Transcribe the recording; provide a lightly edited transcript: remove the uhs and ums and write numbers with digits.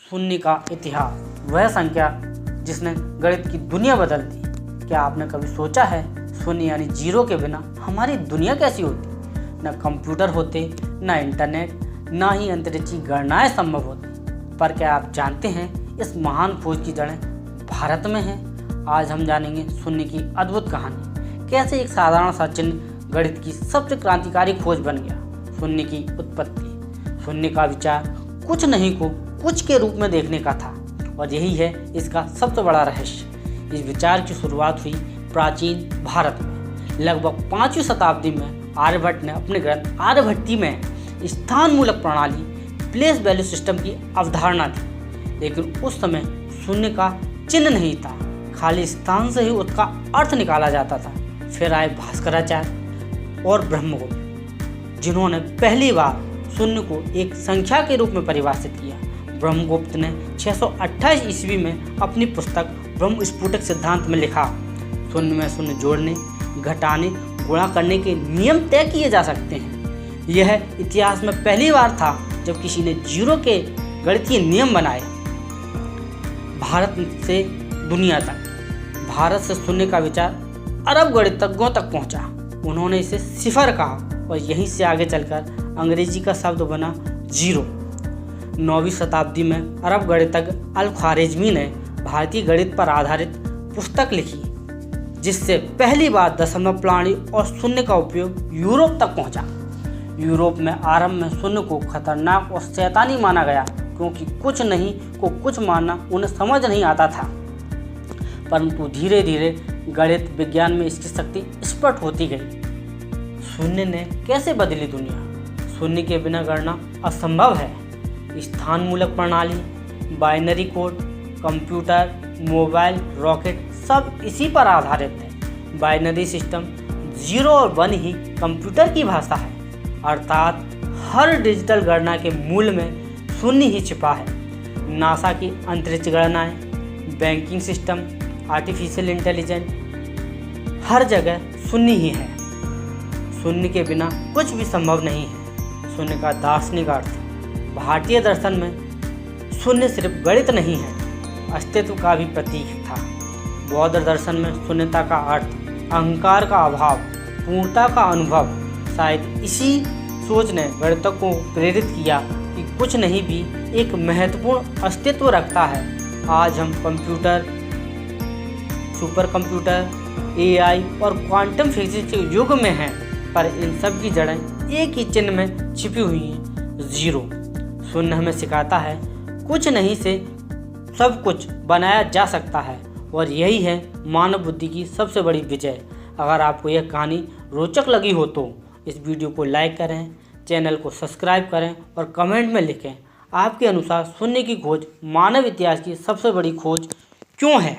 शून्य का इतिहास, वह संख्या जिसने गणित की दुनिया बदल दी। क्या आपने कभी सोचा है शून्य यानी जीरो के बिना हमारी दुनिया कैसी होती? न कंप्यूटर होते, न इंटरनेट, ना ही अंतरिक्षी गणनाएं संभव होती। पर क्या आप जानते हैं इस महान खोज की जड़ें भारत में हैं? आज हम जानेंगे शून्य की अद्भुत कहानी, कैसे एक साधारण सा चिन्ह गणित की सबसे क्रांतिकारी खोज बन गया। शून्य की उत्पत्ति। शून्य का विचार कुछ नहीं को कुछ के रूप में देखने का था, और यही है इसका सबसे बड़ा रहस्य। इस विचार की शुरुआत हुई प्राचीन भारत में। लगभग 5वीं शताब्दी में आर्यभट्ट ने अपने ग्रंथ आर्यभट्टी में स्थानमूलक प्रणाली, प्लेस वैल्यू सिस्टम की अवधारणा दी। लेकिन उस समय शून्य का चिन्ह नहीं था, खाली स्थान से ही उसका अर्थ निकाला जाता था। फिर आए भास्कराचार्य और ब्रह्मगुप्त, जिन्होंने पहली बार शून्य को एक संख्या के रूप में परिभाषित किया। ब्रह्मगुप्त ने 628 ईस्वी में अपनी पुस्तक ब्रह्मस्फुटिक सिद्धांत में लिखा, शून्य में शून्य जोड़ने, घटाने, गुणा करने के नियम तय किए जा सकते हैं। यह इतिहास में पहली बार था जब किसी ने जीरो के गणितीय नियम बनाए। भारत से दुनिया तक, भारत से शून्य का विचार अरब गणितज्ञों तक पहुंचा। उन्होंने इसे सिफर कहा, और यहीं से आगे चलकर अंग्रेजी का शब्द बना जीरो। 9वीं शताब्दी में अरब गणितज्ञ अल ख्वारिज़मी ने भारतीय गणित पर आधारित पुस्तक लिखी, जिससे पहली बार दशमलव प्रणाली और शून्य का उपयोग यूरोप तक पहुंचा। यूरोप में आरंभ में शून्य को खतरनाक और शैतानी माना गया, क्योंकि कुछ नहीं को कुछ मानना उन्हें समझ नहीं आता था। परंतु धीरे धीरे गणित विज्ञान में इसकी शक्ति स्पष्ट होती गई। शून्य ने कैसे बदली दुनिया? शून्य के बिना गणना असंभव है। स्थानमूलक प्रणाली, binary code, computer, mobile, rocket सब इसी पर आधारित है। बाइनरी सिस्टम 0 और 1 ही कंप्यूटर की भाषा है, अर्थात हर डिजिटल गणना के मूल में शून्य ही छिपा है। नासा की अंतरिक्ष गणनाएं, बैंकिंग सिस्टम, आर्टिफिशियल इंटेलिजेंस, हर जगह शून्य ही है। शून्य के बिना कुछ भी संभव नहीं है। शून्य का दार्शनिक अर्थ। भारतीय दर्शन में शून्य सिर्फ गणित नहीं है, अस्तित्व का भी प्रतीक था। बौद्ध दर्शन में शून्यता का अर्थ अहंकार का अभाव, पूर्णता का अनुभव। शायद इसी सोच ने गणितज्ञों को प्रेरित किया कि कुछ नहीं भी एक महत्वपूर्ण अस्तित्व रखता है। आज हम कंप्यूटर, सुपर कंप्यूटर, AI और क्वांटम फिजिक्स के युग में हैं, पर इन सब की जड़ें एक ही चिन्ह में छिपी हुई हैं, जीरो। शून्य हमें सिखाता है कुछ नहीं से सब कुछ बनाया जा सकता है, और यही है मानव बुद्धि की सबसे बड़ी विजय। अगर आपको यह कहानी रोचक लगी हो तो इस वीडियो को लाइक करें, चैनल को सब्सक्राइब करें और कमेंट में लिखें आपके अनुसार शून्य की खोज मानव इतिहास की सबसे बड़ी खोज क्यों है।